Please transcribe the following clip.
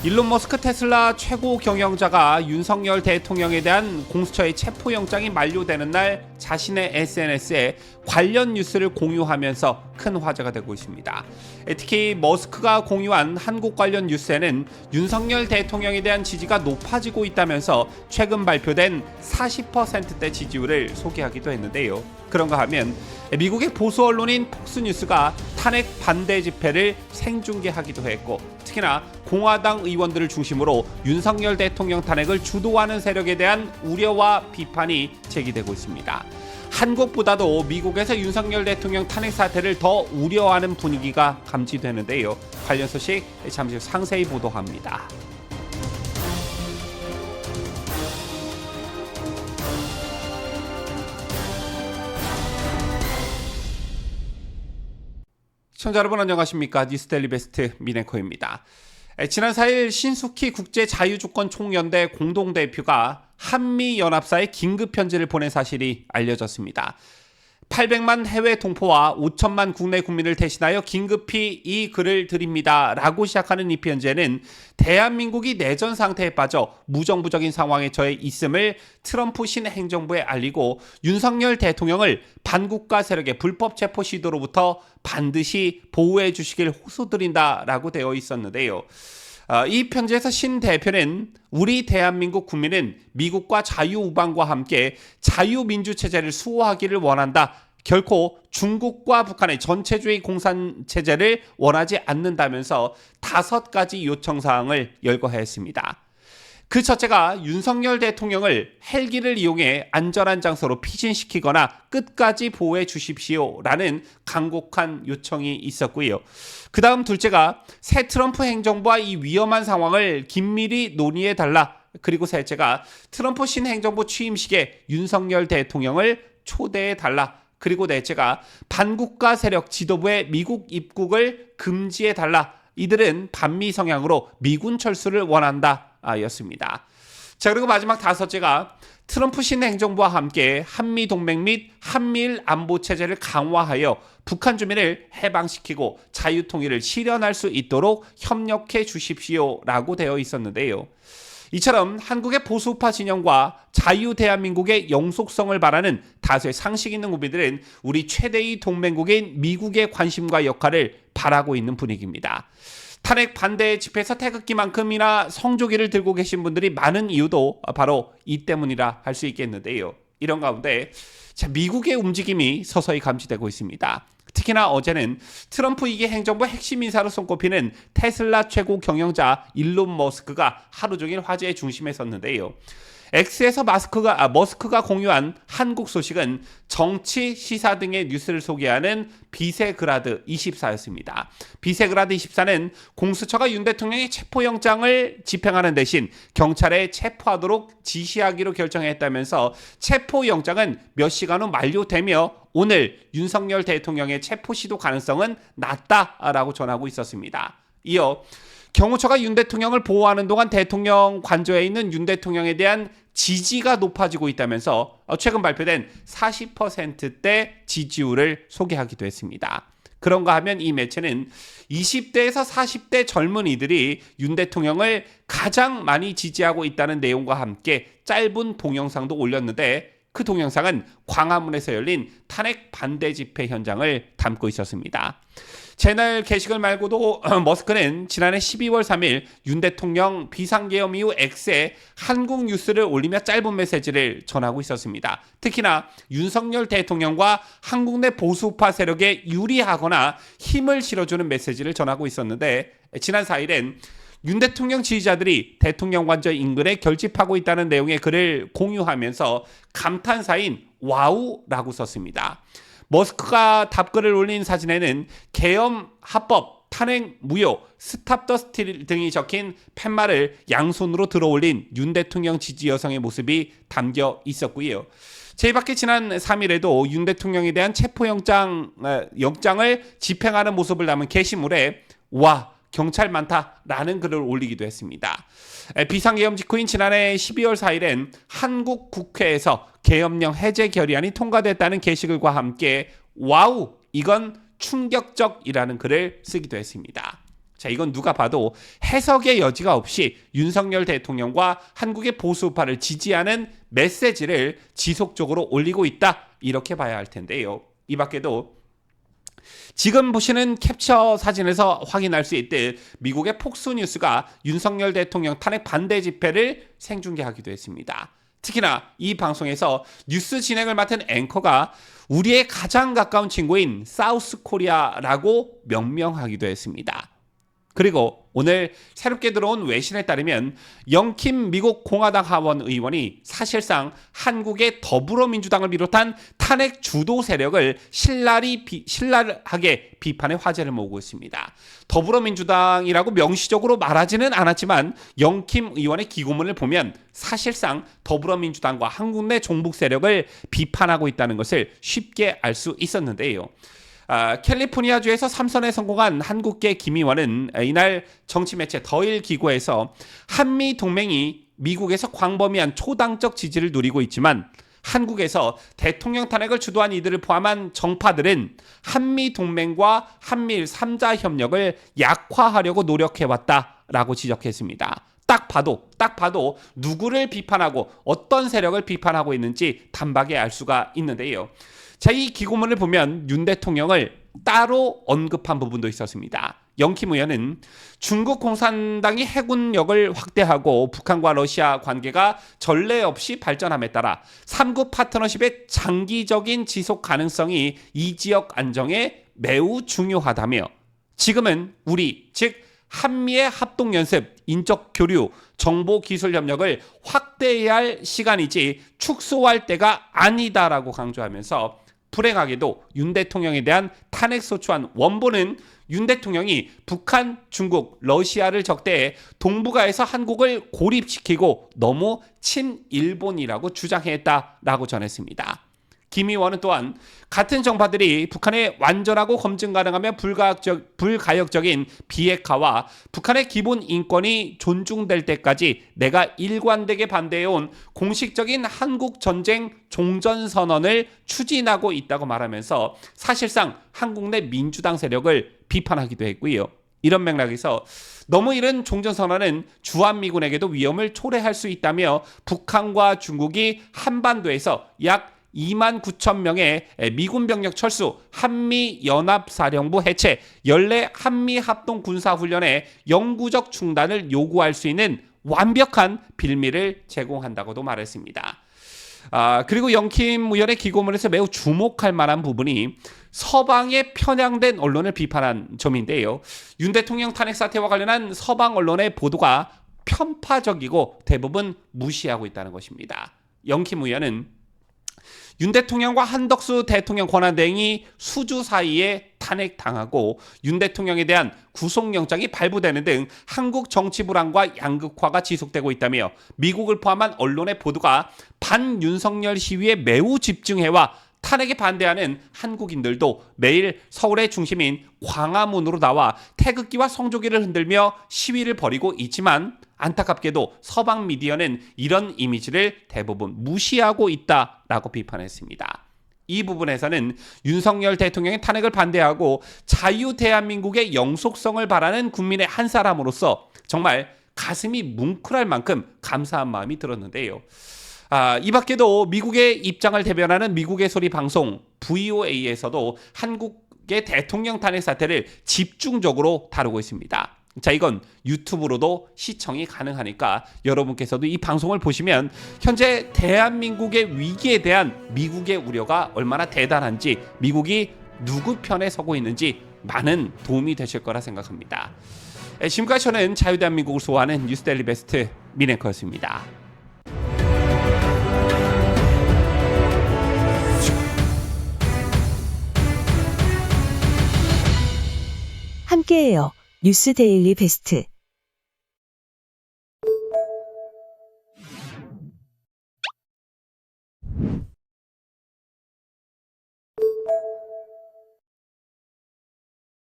일론 머스크 테슬라 최고 경영자가 윤석열 대통령에 대한 공수처의 체포영장이 만료되는 날 자신의 SNS에 관련 뉴스를 공유하면서 큰 화제가 되고 있습니다. 특히 머스크가 공유한 한국 관련 뉴스에는 윤석열 대통령에 대한 지지가 높아지고 있다면서 최근 발표된 40%대 지지율을 소개하기도 했는데요. 그런가 하면 미국의 보수 언론인 폭스뉴스가 탄핵 반대 집회를 생중계하기도 했고, 특히나 공화당 의원들을 중심으로 윤석열 대통령 탄핵을 주도하는 세력에 대한 우려와 비판이 제기되고 있습니다. 한국보다도 미국에서 윤석열 대통령 탄핵 사태를 더 우려하는 분위기가 감지되는데요. 관련 소식 잠시 후 상세히 보도합니다. 시청자 여러분 안녕하십니까? 뉴스데일리 베스트 민앵커입니다. 지난 4일 신숙희 국제자유주권총연대 공동대표가 한미연합사에 긴급 편지를 보낸 사실이 알려졌습니다. 800만 해외 동포와 5천만 국내 국민을 대신하여 긴급히 이 글을 드립니다 라고 시작하는 이 편지에는 대한민국이 내전 상태에 빠져 무정부적인 상황에 처해 있음을 트럼프 신행정부에 알리고 윤석열 대통령을 반국가 세력의 불법 체포 시도로부터 반드시 보호해 주시길 호소드린다라고 되어 있었는데요. 이 편지에서 신 대표는 우리 대한민국 국민은 미국과 자유우방과 함께 자유민주체제를 수호하기를 원한다. 결코 중국과 북한의 전체주의 공산체제를 원하지 않는다면서 5가지 요청사항을 열거했습니다. 그 첫째가 윤석열 대통령을 헬기를 이용해 안전한 장소로 피신시키거나 끝까지 보호해 주십시오라는 간곡한 요청이 있었고요. 그 다음 둘째가 새 트럼프 행정부와 이 위험한 상황을 긴밀히 논의해달라. 그리고 셋째가 트럼프 신행정부 취임식에 윤석열 대통령을 초대해달라. 그리고 넷째가 반국가 세력 지도부의 미국 입국을 금지해달라. 이들은 반미 성향으로 미군 철수를 원한다. 였습니다. 자, 그리고 마지막 5째가 트럼프 신행정부와 함께 한미 동맹 및 한미일 안보 체제를 강화하여 북한 주민을 해방시키고 자유통일을 실현할 수 있도록 협력해 주십시오라고 되어 있었는데요. 이처럼 한국의 보수파 진영과 자유 대한민국의 영속성을 바라는 다수의 상식 있는 국민들은 우리 최대의 동맹국인 미국의 관심과 역할을 바라고 있는 분위기입니다. 탄핵 반대 집회에서 태극기만큼이나 성조기를 들고 계신 분들이 많은 이유도 바로 이 때문이라 할 수 있겠는데요. 이런 가운데 미국의 움직임이 서서히 감지되고 있습니다. 특히나 어제는 트럼프 2기 행정부 핵심 인사로 손꼽히는 테슬라 최고 경영자 일론 머스크가 하루 종일 화제의 중심에 섰는데요. X에서 머스크가 공유한 한국 소식은 정치, 시사 등의 뉴스를 소개하는 비세그라드 24였습니다. 비세그라드 24는 공수처가 윤 대통령의 체포영장을 집행하는 대신 경찰에 체포하도록 지시하기로 결정했다면서 체포영장은 몇 시간 후 만료되며 오늘 윤석열 대통령의 체포 시도 가능성은 낮다라고 전하고 있었습니다. 이어 경호처가 윤 대통령을 보호하는 동안 대통령 관저에 있는 윤 대통령에 대한 지지가 높아지고 있다면서 최근 발표된 40%대 지지율을 소개하기도 했습니다. 그런가 하면 이 매체는 20대에서 40대 젊은이들이 윤 대통령을 가장 많이 지지하고 있다는 내용과 함께 짧은 동영상도 올렸는데 그 동영상은 광화문에서 열린 탄핵 반대 집회 현장을 담고 있었습니다. 채널 게시글 말고도 머스크는 지난해 12월 3일 윤 대통령 비상계엄 이후 X에 한국 뉴스를 올리며 짧은 메시지를 전하고 있었습니다. 특히나 윤석열 대통령과 한국 내 보수파 세력에 유리하거나 힘을 실어주는 메시지를 전하고 있었는데 지난 4일엔 윤 대통령 지지자들이 대통령 관저 인근에 결집하고 있다는 내용의 글을 공유하면서 감탄사인 와우라고 썼습니다. 머스크가 답글을 올린 사진에는 계엄 합법, 탄핵 무효, 스탑 더 스틸 등이 적힌 팻말을 양손으로 들어올린 윤 대통령 지지 여성의 모습이 담겨 있었고요. 제이밖에 지난 3일에도 윤 대통령에 대한 체포영장을 집행하는 모습을 담은 게시물에 와 경찰 많다라는 글을 올리기도 했습니다. 비상계엄 직후인 지난해 12월 4일엔 한국 국회에서 계엄령 해제 결의안이 통과됐다는 게시글과 함께 와우 이건 충격적이라는 글을 쓰기도 했습니다. 자, 이건 누가 봐도 해석의 여지가 없이 윤석열 대통령과 한국의 보수파를 지지하는 메시지를 지속적으로 올리고 있다, 이렇게 봐야 할 텐데요. 이 밖에도 지금 보시는 캡처 사진에서 확인할 수 있듯 미국의 폭스뉴스가 윤석열 대통령 탄핵 반대 집회를 생중계하기도 했습니다. 특히나 이 방송에서 뉴스 진행을 맡은 앵커가 우리의 가장 가까운 친구인 사우스 코리아라고 명명하기도 했습니다. 그리고 오늘 새롭게 들어온 외신에 따르면 영킴 미국 공화당 하원 의원이 사실상 한국의 더불어민주당을 비롯한 탄핵 주도 세력을 신랄하게 비판의 화제를 모으고 있습니다. 더불어민주당이라고 명시적으로 말하지는 않았지만 영킴 의원의 기고문을 보면 사실상 더불어민주당과 한국 내 종북 세력을 비판하고 있다는 것을 쉽게 알 수 있었는데요. 캘리포니아주에서 3선에 성공한 한국계 김 의원은 이날 정치매체 더일기고에서 한미 동맹이 미국에서 광범위한 초당적 지지를 누리고 있지만 한국에서 대통령 탄핵을 주도한 이들을 포함한 정파들은 한미 동맹과 한미일 3자 협력을 약화하려고 노력해왔다라고 지적했습니다. 딱 봐도 누구를 비판하고 어떤 세력을 비판하고 있는지 단박에 알 수가 있는데요. 자, 이 기고문을 보면 윤 대통령을 따로 언급한 부분도 있었습니다. 영킴 의원은 중국 공산당이 해군력을 확대하고 북한과 러시아 관계가 전례 없이 발전함에 따라 3국 파트너십의 장기적인 지속 가능성이 이 지역 안정에 매우 중요하다며 지금은 우리, 즉 한미의 합동연습, 인적 교류, 정보기술 협력을 확대해야 할 시간이지 축소할 때가 아니다라고 강조하면서 불행하게도 윤 대통령에 대한 탄핵소추안 원본은 윤 대통령이 북한, 중국, 러시아를 적대해 동북아에서 한국을 고립시키고 너무 친일본이라고 주장했다라고 전했습니다. 김 의원은 또한 같은 정파들이 북한의 완전하고 검증 가능하며 불가역적인 비핵화와 북한의 기본 인권이 존중될 때까지 내가 일관되게 반대해온 공식적인 한국 전쟁 종전선언을 추진하고 있다고 말하면서 사실상 한국 내 민주당 세력을 비판하기도 했고요. 이런 맥락에서 너무 이른 종전선언은 주한미군에게도 위험을 초래할 수 있다며 북한과 중국이 한반도에서 약 2만 9천 명의 미군 병력 철수, 한미연합사령부 해체, 연례 한미합동군사훈련의 영구적 중단을 요구할 수 있는 완벽한 빌미를 제공한다고도 말했습니다. 그리고 영킴 의원의 기고문에서 매우 주목할 만한 부분이 서방에 편향된 언론을 비판한 점인데요. 윤 대통령 탄핵 사태와 관련한 서방 언론의 보도가 편파적이고 대부분 무시하고 있다는 것입니다. 영킴 의원은 윤 대통령과 한덕수 대통령 권한대행이 수주 사이에 탄핵당하고 윤 대통령에 대한 구속영장이 발부되는 등 한국 정치 불안과 양극화가 지속되고 있다며 미국을 포함한 언론의 보도가 반윤석열 시위에 매우 집중해와 탄핵에 반대하는 한국인들도 매일 서울의 중심인 광화문으로 나와 태극기와 성조기를 흔들며 시위를 벌이고 있지만 안타깝게도 서방 미디어는 이런 이미지를 대부분 무시하고 있다라고 비판했습니다. 이 부분에서는 윤석열 대통령의 탄핵을 반대하고 자유 대한민국의 영속성을 바라는 국민의 한 사람으로서 정말 가슴이 뭉클할 만큼 감사한 마음이 들었는데요. 이 밖에도 미국의 입장을 대변하는 미국의 소리 방송 VOA에서도 한국의 대통령 탄핵 사태를 집중적으로 다루고 있습니다. 자, 이건 유튜브로도 시청이 가능하니까 여러분께서도 이 방송을 보시면 현재 대한민국의 위기에 대한 미국의 우려가 얼마나 대단한지, 미국이 누구 편에 서고 있는지 많은 도움이 되실 거라 생각합니다. 지금까지 저는 자유대한민국을 소화하는 뉴스데일리 베스트 민앵커였습니다. 함께해요. 뉴스 데일리 베스트.